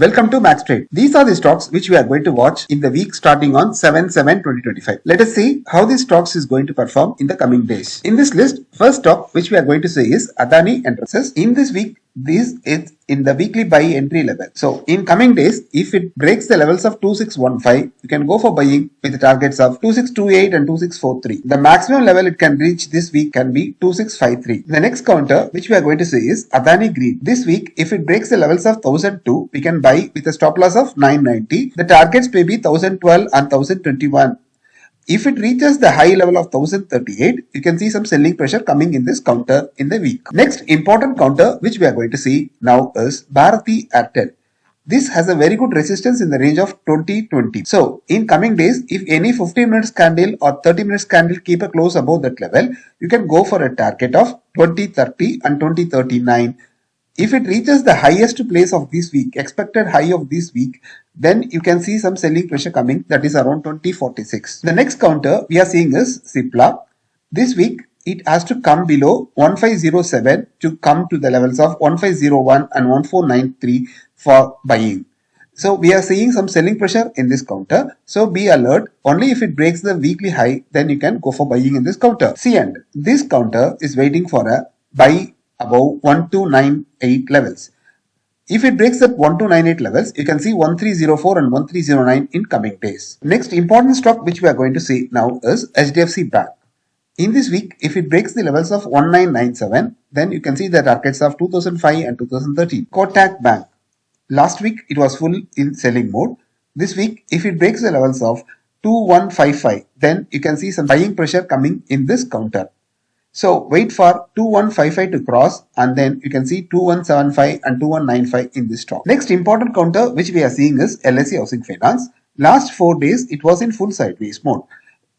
Welcome to Max Trade. These are the stocks which we are going to watch in the week starting on 7/7/2025. Let us see how these stocks is going to perform in the coming days. In this list, first stock which we are going to see is Adani Enterprises. In this week, this is in the weekly buy entry level. So in coming days, if it breaks the levels of 2615, you can go for buying with the targets of 2628 and 2643. The maximum level it can reach this week can be 2653. The next counter which we are going to see is Adani Green. This week, if it breaks the levels of 1002, we can buy with a stop loss of 990. The targets may be 1012 and 1021. If it reaches the high level of 1038, you can see some selling pressure coming in this counter in the week. Next important counter which we are going to see now is Bharti Airtel. This has a very good resistance in the range of 2020. So in coming days, if any 15 minutes candle or 30 minutes candle keep a close above that level, you can go for a target of 2030 and 2039. If it reaches the highest place of this week, expected high of this week, then you can see some selling pressure coming, that is around 2046. The next counter we are seeing is Cipla. This week it has to come below 1507 to come to the levels of 1501 and 1493 for buying. So we are seeing some selling pressure in this counter. So be alert. Only if it breaks the weekly high, then you can go for buying in this counter. And this counter is waiting for a buy above 1298 levels. If it breaks that 1298 levels, you can see 1304 and 1309 in coming days. Next important stock which we are going to see now is HDFC Bank. In this week, if it breaks the levels of 1997, then you can see the targets of 2005 and 2013. Kotak Bank. Last week, it was full in selling mode. This week, if it breaks the levels of 2155, then you can see some buying pressure coming in this counter. So wait for 2155 to cross and then you can see 2175 and 2195 in this stock. Next important counter which we are seeing is LIC Housing Finance. Last 4 days it was in full sideways mode.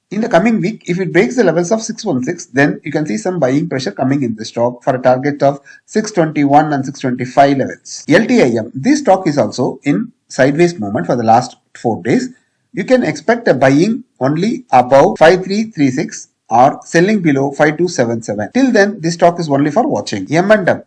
In the coming week, if it breaks the levels of 616, then you can see some buying pressure coming in the stock for a target of 621 and 625 levels. LTIM, this stock is also in sideways movement for the last 4 days. You can expect a buying only above 5336 or selling below 5277. Till then, this stock is only for watching. M&M.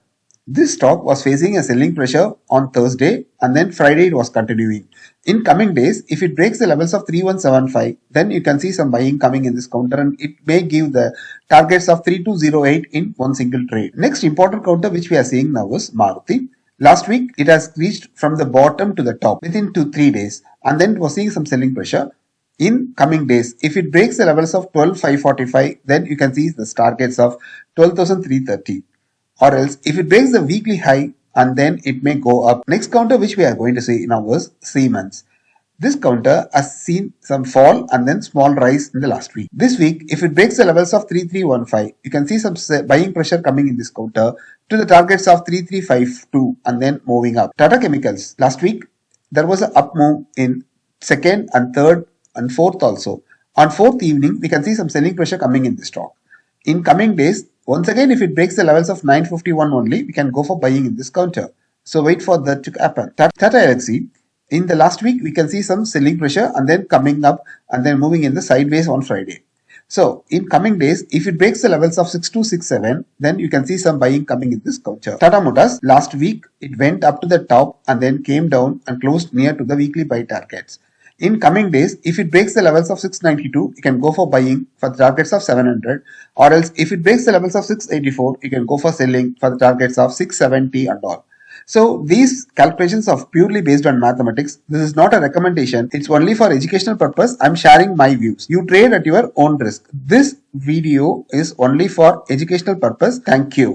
This stock was facing a selling pressure on Thursday and then Friday it was continuing. In coming days, if it breaks the levels of 3175, then you can see some buying coming in this counter and it may give the targets of 3208 in one single trade. Next important counter which we are seeing now is Maruti. Last week, it has reached from the bottom to the top within 2-3 days and then it was seeing some selling pressure. In coming days, if it breaks the levels of 12,545, then you can see the targets of 12,330. Or else, if it breaks the weekly high, and then it may go up. Next counter which we are going to see now is Siemens. This counter has seen some fall and then small rise in the last week. This week, if it breaks the levels of 3315, you can see some buying pressure coming in this counter to the targets of 3352 and then moving up. Tata Chemicals. Last week, there was an up move in second and third and fourth also. On fourth evening, we can see some selling pressure coming in the stock. In coming days, once again, if it breaks the levels of 951 only, we can go for buying in this counter. So wait for that to happen. Tata Elxsi, in the last week, we can see some selling pressure and then coming up and then moving in the sideways on Friday. So in coming days, if it breaks the levels of 6267, then you can see some buying coming in this counter. Tata Motors, last week, it went up to the top and then came down and closed near to the weekly buy targets. In coming days, if it breaks the levels of 692, you can go for buying for the targets of 700. Or else, if it breaks the levels of 684, you can go for selling for the targets of 670 and all. So, these calculations are purely based on mathematics. This is not a recommendation. It's only for educational purpose. I'm sharing my views. You trade at your own risk. This video is only for educational purpose. Thank you.